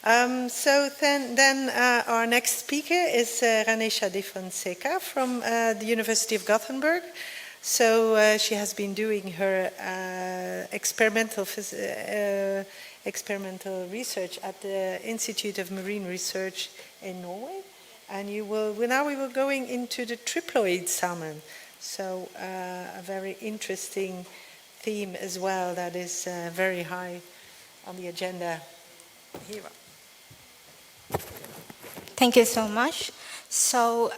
Our next speaker is Ranesha De Fonseca from the University of Gothenburg. So she has been doing her experimental research at the Institute of Marine Research in Norway. And now we were going into the triploid salmon. So a very interesting theme as well that is very high on the agenda here. Thank you so much. So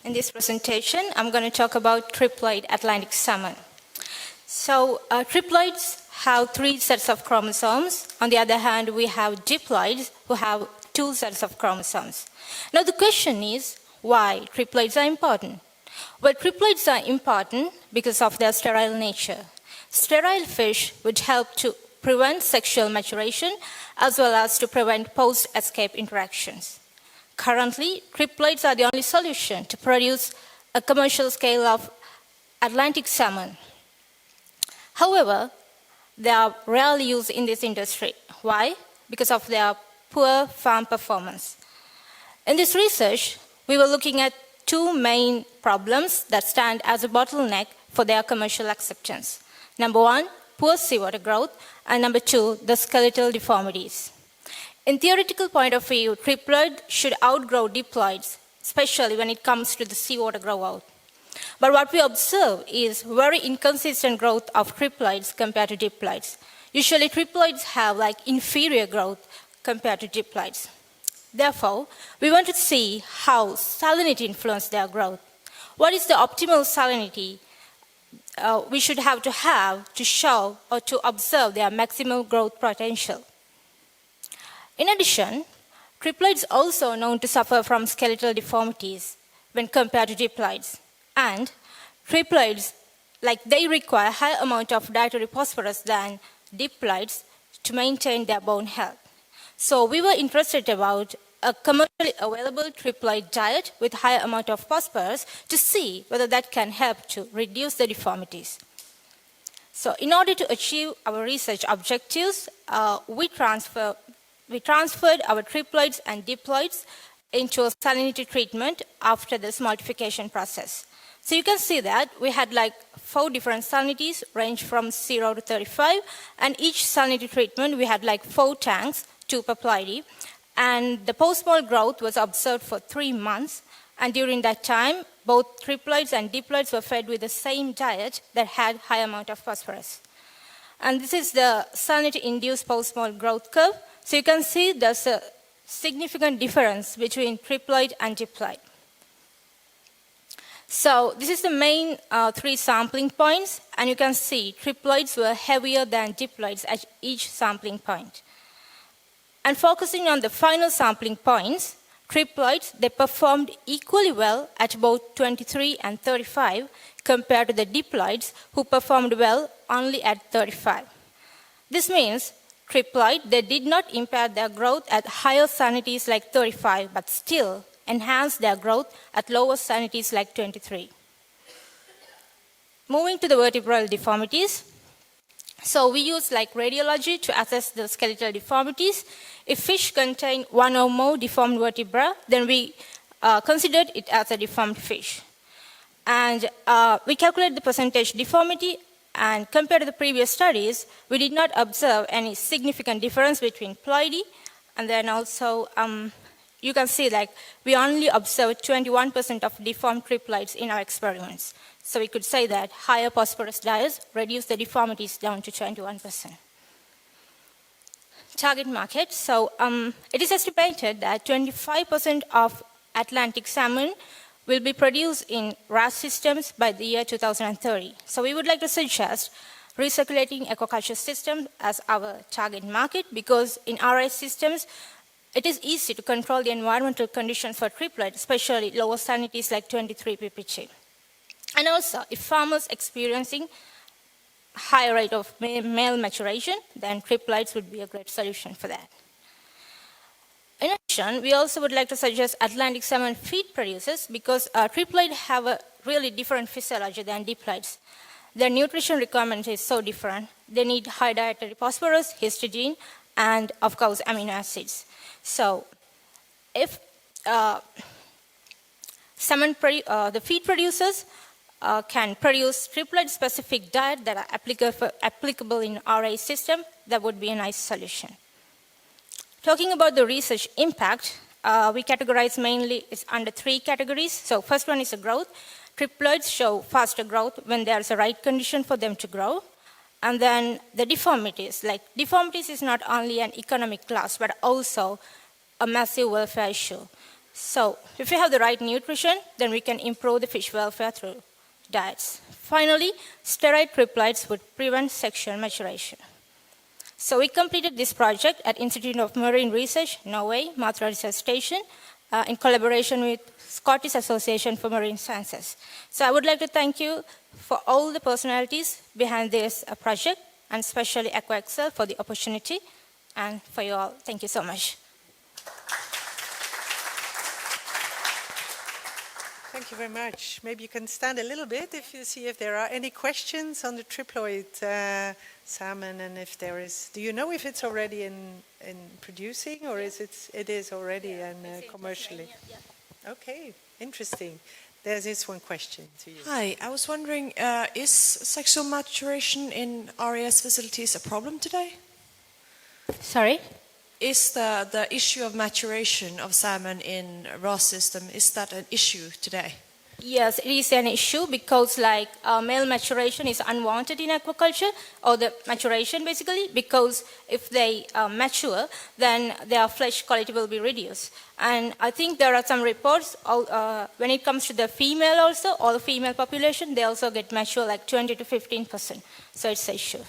in this presentation, I'm going to talk about triploid Atlantic salmon. So triploids have 3 sets of chromosomes. On the other hand, we have diploids who have 2 sets of chromosomes. Now the question is, why triploids are important? Well, triploids are important because of their sterile nature. Sterile fish would help to prevent sexual maturation as well as to prevent post-escape interactions. Currently, triploids are the only solution to produce a commercial scale of Atlantic salmon. However, they are rarely used in this industry. Why? Because of their poor farm performance. In this research, we were looking at 2 main problems that stand as a bottleneck for their commercial acceptance. Number 1, poor seawater growth, and number 2, the skeletal deformities. In theoretical point of view, triploid should outgrow diploids, especially when it comes to the seawater grow-out. But what we observe is very inconsistent growth of triploids compared to diploids. Usually triploids have inferior growth compared to diploids. Therefore, we want to see how salinity influences their growth. What is the optimal salinity we should have to show or to observe their maximal growth potential? In addition, triploids are also known to suffer from skeletal deformities when compared to diploids. And triploids, they require a higher amount of dietary phosphorus than diploids to maintain their bone health. So we were interested about a commercially available triploid diet with higher amount of phosphorus to see whether that can help to reduce the deformities. So in order to achieve our research objectives, we transferred our triploids and diploids into a salinity treatment after this multiplication process. So you can see that we had 4 different salinities range from 0 to 35, and each salinity treatment we had 4 tanks, 2 per ploidy, and the post-smolt growth was observed for 3 months, and during that time both triploids and diploids were fed with the same diet that had high amount of phosphorus. And this is the salinity-induced post-smolt growth curve. So you can see there's a significant difference between triploid and diploid. So this is the main 3 sampling points, and you can see triploids were heavier than diploids at each sampling point. And focusing on the final sampling points, triploids, they performed equally well at both 23 and 35 compared to the diploids who performed well only at 35. This means triploid, they did not impair their growth at higher salinities like 35, but still enhance their growth at lower salinities like 23. Moving to the vertebral deformities. So we use radiology to assess the skeletal deformities. If fish contain 1 or more deformed vertebra, then we considered it as a deformed fish. And we calculate the percentage deformity, and compared to the previous studies, we did not observe any significant difference between ploidy, and then also you can see we only observed 21% of deformed triploids in our experiments. So we could say that higher phosphorus diets reduce the deformities down to 21%. Target market. So it is estimated that 25% of Atlantic salmon will be produced in RAS systems by the year 2030. So we would like to suggest recirculating aquaculture systems as our target market, because in RAS systems, it is easy to control the environmental conditions for triploid, especially lower salinities like 23 ppg. And also, if farmers experiencing high rate of male maturation, then triploids would be a great solution for that. In addition, we also would like to suggest Atlantic salmon feed producers, because triploid have a really different physiology than diploids. Their nutrition requirement is so different. They need high dietary phosphorus, histidine, and of course amino acids. So if the feed producers can produce triploid-specific diet that are applicable in RA system, that would be a nice solution. Talking about the research impact, we categorize mainly it's under 3 categories. So first one is the growth. Triploids show faster growth when there's a right condition for them to grow. And then the deformities, like deformities is not only an economic loss, but also a massive welfare issue. So if we have the right nutrition, then we can improve the fish welfare through diets. Finally, steroid triploids would prevent sexual maturation. So we completed this project at Institute of Marine Research, Norway, Matra Research Station, in collaboration with Scottish Association for Marine Sciences. So I would like to thank you for all the personalities behind this project, and especially AQUAEXCEL for the opportunity, and for you all, thank you so much. Thank you very much. Maybe you can stand a little bit if you see if there are any questions on the triploid salmon, and if there is. Do you know if it's already in producing, or is it is already commercially? Okay, interesting. There's this one question to you. Hi, I was wondering, is sexual maturation in RAS facilities a problem today? Sorry? Is the issue of maturation of salmon in RAS system, is that an issue today? Yes, it is an issue because like male maturation is unwanted in aquaculture, or the maturation basically, because if they mature, then their flesh quality will be reduced. And I think there are some reports, when it comes to the female also, all the female population, they also get mature like 20 to 15%. So it's an issue.